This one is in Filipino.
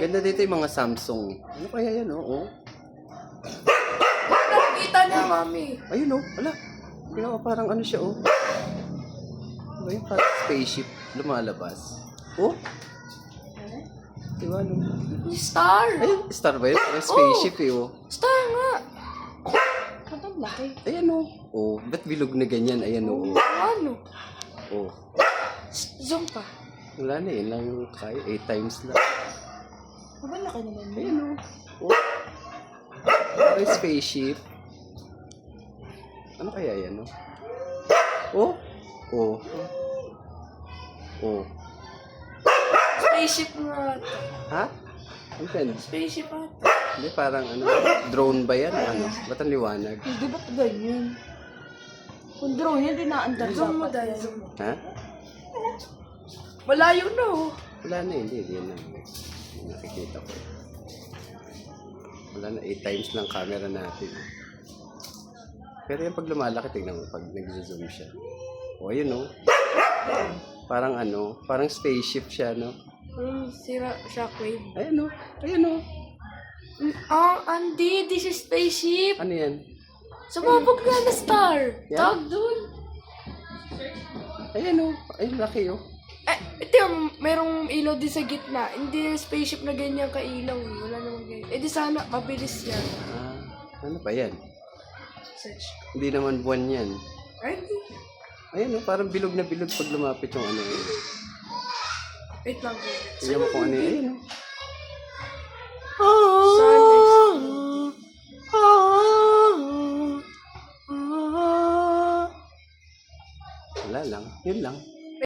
Ganda dito yung mga Samsung. Ano kaya yan, oh? Nakikita niya, mami. Ayun, oh. Wala. Ginawa parang ano siya, oh. Ano ba yun? Parang spaceship lumalabas. Oh? Diba, no? Star. Ayun, star ba yun? Parang spaceship, eh, oh. Star nga. Ang laki. Ayan, oh. Oh, ba't bilog na ganyan? Ayan, oh. Ano? Oh. Zoom ka. Wala na, yun lang kaya. 8 times lang. Aba, laki naman yun. Ayan, oh. Oh. Parang spaceship. Ano kaya yan, oh? Oh? Oh. Oh. Spaceship nga. Ha? Ano yan? Spaceship ata. Hindi, parang ano, drone ba yan? Ano? Ba't ang liwanag? Hindi ba't ganyan? Kung drone yan, dinaandar zoom mo dahil. Zoom mo. Ha? Wala yun na oh. Wala na, hindi. Hindi na. Nakikita ko. Wala na, 8 times lang camera natin. Pero yung pag lumalaki, tignan mo, pag nag-zoom siya. O, ayun, no? Parang ano, parang spaceship siya, no? Sira shockwave. Ayan, no? Ayan, no? Andy, this is spaceship. Ano yan? Sumabog nga na star. Yan? Tawag dun. Ayan, no? Ayun, laki, oh. Ito yung merong ilaw din sa gitna. Hindi yung spaceship na ganyan ka-ilaw. Wala namang ganyan. Di sana, mabilis yan. Ah, ano pa yan? Search. Hindi naman buwan yan. Ay, hindi. Ayan, no? Parang bilog na bilog pag lumapit yung ano. Wait lang. Tignan mo kung ano yun. Ayan, no? Wala lang. Yun lang.